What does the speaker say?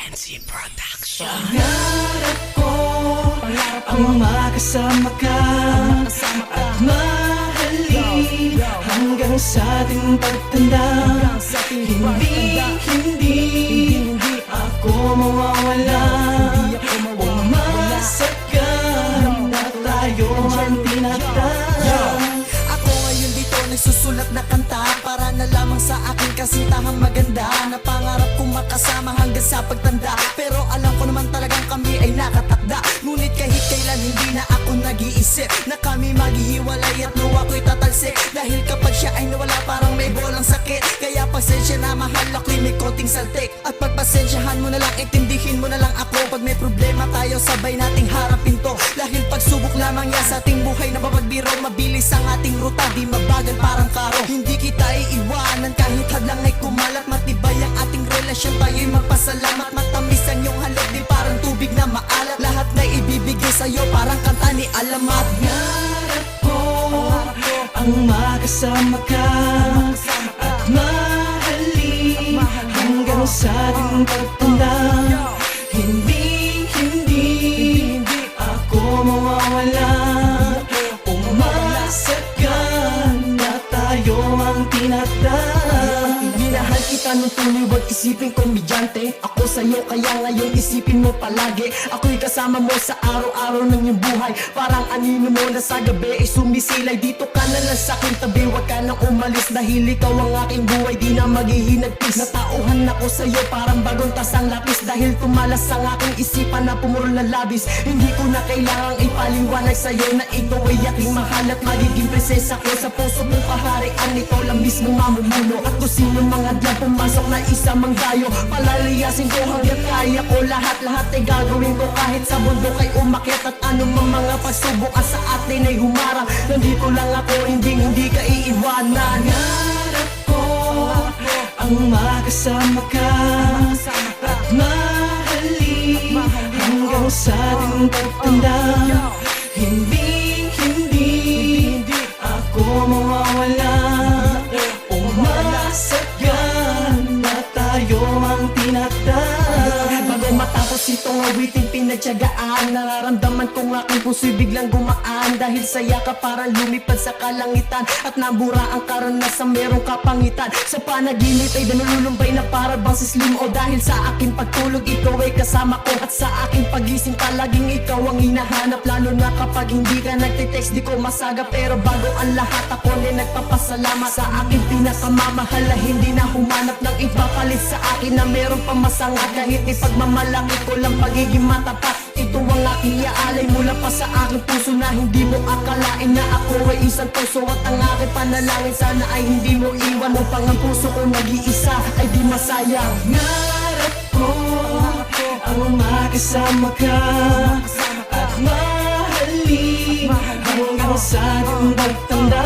NC Production. Pangarap ko ang makasama ka at mahalin hanggang sa ating pagtanda. Hindi ako mawawala. Umasa ka na tayo ang tinatawag. Ako ngayon dito nagsusulat na kanta para na lamang sa aking kasintahang maganda na pangarap kong makasama hanggang sa pagtanda. Pero alam ko naman talagang kami ay nakatakda. Ngunit kahit kailan hindi na ako nag-iisip na kami maghihiwalay at luwa ko'y tatalsik. Dahil kapag siya ay nawala parang may bolang sakit. Kaya pasensya na mahal ako'y may konting saltik. At pagpasensyahan mo na lang, intindihin mo na lang ako. Pag may problema tayo sabay nating harapin to. Dahil pagsubok lamang yan sa ating buhay na mapagbiro. Mabilis ang ating ruta, di mabagal parang karo. Hindi kita iiwanan kahit hadlang ay kumalat. Matibay ang ating relasyon, tayo'y magpasalamat. Matamis ang iyong halog, di parang tubig na maalat. Lahat na ibibigay sa'yo parang kanta ni Alamat. Pangarap ko ang makasama ka at mahalin hanggang sa ating pagtanda. Hindi ako mawawala. Umasa ka na tayo ang tinatawag. Minahal kita nung tuloy, wag isipin komedyante. Ako sa'yo kaya ngayon isipin mo palagi. Ako'y kasama mo sa araw-araw ng iyong buhay. Parang anino mo na sa gabi ay sumisilay. Dito ka na lang sa aking tabi, wag ka nang umalis. Dahil ikaw ang aking buhay, di na maghihinagpis. Natauhan ako sa'yo parang bagong tasang lapis. Dahil tumalas ang aking isipan na pumuro na labis. Hindi ko na kailangang ipaliwanag sa'yo na ikaw ay aking mahal at magiging prinsesa ko. Sa puso mong kaharian, ikaw lang mismo mamumuno. At kung sino mga dyan pumasok na isa mang dayo, palalayasin ko hanggang kaya ko. Lahat ay gagawin ko kahit sa bundok ay umakyat. At anumang mga pagsubok sa atin ay humarang. Nandito lang ako, hindi ka iiwanan. Pangarap ko ang makasama ka at mahalin hanggang sa ating pagtanda. Hindi ako mawawala. Umasa ka na tayo ang tinatawag. Bago matapos itong awiting pinagtiyagaan, nararamdaman kong aking puso'y biglang gumaan. Dahil saya ka parang lumipad sa kalangitan at nabura ang karanasan merong kapangitan. Sa panaginip ay nalulumbay na para bang si Slim O. Dahil sa aking pagtulog ikaw ay kasama ko. At sa aking pagising palaging ikaw ang hinahanap. Lalo na kapag hindi ka nagtitext di ko masaga. Pero bago ang lahat ako na nagpapasalamat sa aking pinakamamahal na hindi na humanap ng ipapalit sa akin na meron pang masanga. Kahit ipagmamalaki ko lang pagiging matapat. Ito ang aking iaalay mula pa sa aking puso na hindi mo akalain na ako ay isang puso. At ang aking panalangin sana ay hindi mo iwan upang ang puso ko nag-iisa ay di masayang. Pangarap ko ang makasama ka at mahalin hanggang sa ating pagtanda.